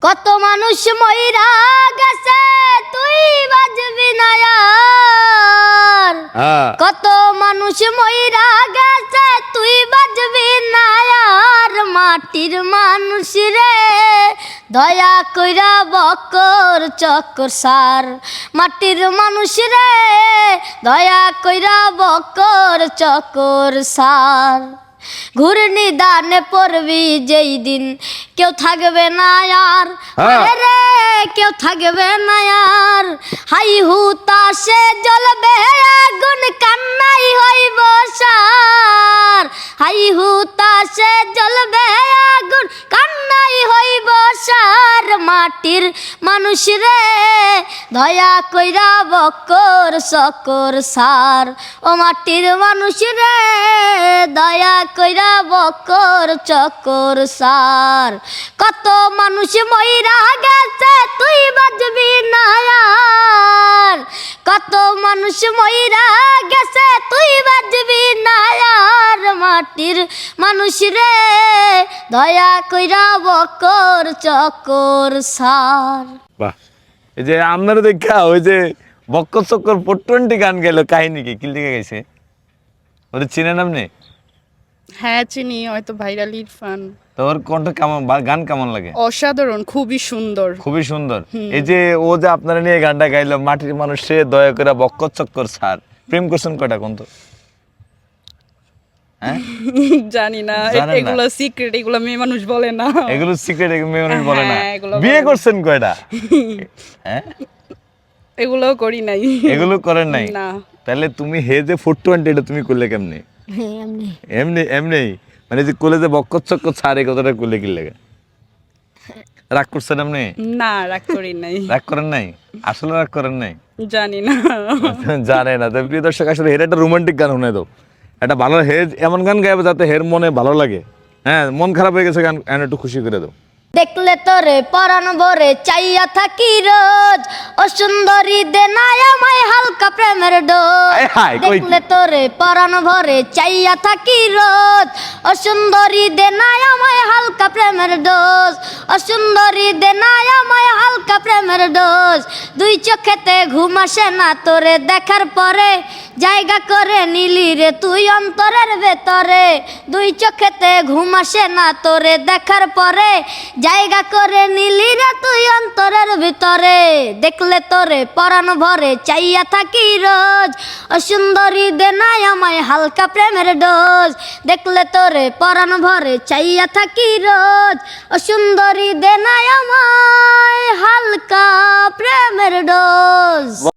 কত মানুষ মইরা গেছে তুই বাজবি না আর। কত মানুষ মইরা গেছে তুই বাজবি না আর। মাটির মানুষ রে দয়া কইরা বকর চক্কর সার। মাটির মানুষ রে দয়া কইরা বকর চক্কর সার। ঘূর্ণি দানে পড়বি যেই দিন কেউ থাকবে না আর। রে কেউ থাকবে না আর। হাই হুতাশে জ্বলবে আগুন কান্নাই হইব সার। হাই হুতাশে জ্বলবে আগুন কান্নাই হইব সার। মাটির মানুষ রে দয়া কইরা বকর চক্কর সার। ও মাটির মানুষ রে দয়া কইরা বকর চক্কর সার। কত মানুষ মইরা গেছে তুই বাজবি না আর। কত মানুষ মইরা গেছে তুই বাজবি না আর। মাটির মানুষ রে দয়া কইরা বকর চক্কর সার। বাহ, এই যে আপনারা দেখা ওই যে বক্কর চক্কর 420 গান গেল, কাহিনী কি লিখে গেছে? ওদের চিনেন আপনি? হ্যাঁ চিনি, হয়তো ভাইরাল ইরফান। তোর কণ্ঠ কেমন, গান কেমন লাগে? অসাধারণ, খুবই সুন্দর, খুবই সুন্দর। এই যে ও যে আপনারা নিয়ে গানটা গাইলো, মাটির মানুষে দয়া করে বক্কর চক্কর সার, প্রেম করছেন কয়টা কোন তো? হ্যাঁ জানি না, জানেন না? এগুলো সিক্রেট, এগুলো মেয়ে মানুষ বলে না। এগুলো সিক্রেট, মেয়ে মানুষ বলে না। হ্যাঁ, এগুলো বিয়ে বলে না। করছেন কয়টা? হ্যাঁ, এগুলো করি নাই। এগুলো করেন নাই? না। তাহলে তুমি হে যে 420 এটা তুমি করলে কেমনে? এমনি এমনি এমনি মানে যে কোলে যে বক্কর চক্কর ছাড়ে কথাটা কোলে কি লাগে? রাগ করছেন আপনি? না, রাগ করি নাই। রাগ করেন নাই? আসলে রাগ করেন নাই? জানি না। জানে না তো। প্রিয় দর্শক, আসলে হের একটা রোমান্টিক গান শুনে দাও, একটা ভালো হের এমন গান গাইবে যাতে হের মনে ভালো লাগে। হ্যাঁ, মন খারাপ হয়ে গেছে, গান একটু খুশি করে দাও। দেখলে তোরে পরাণ ভরে চাইয়া থাকি রোজ। ও সুন্দরী দে না আমায় হালকা প্রেমের ডোজ। আয় হায়, কই কি? দেখলে তোরে পরাণ ভরে চাইয়া থাকি রোজ। ও সুন্দরী দে না আমায় হালকা প্রেমের ডোজ। ও সুন্দরী দে না আমায় হালকা প্রেমের ডোজ। দুই চোখেতে ঘুম আসে না তোরে দেখার পরে। জায়গা করে নিলি রে তুই অন্তরের ভেতরে। দুই চোখেতে ঘুম আসে না তোরে দেখার পরে। জায়গা করে নিলি রে তুই অন্তরের ভিতরে। দেখলে তোরে পরাণ ভরে চাইয়া থাকি রোজ। ও সুন্দরী দে না আমায় হালকা প্রেমের ডোজ। দেখলে তোরে পরাণ ভরে চাইয়া থাকি রোজ। ও সুন্দরী দে না আমায় হালকা প্রেমের ডোজ।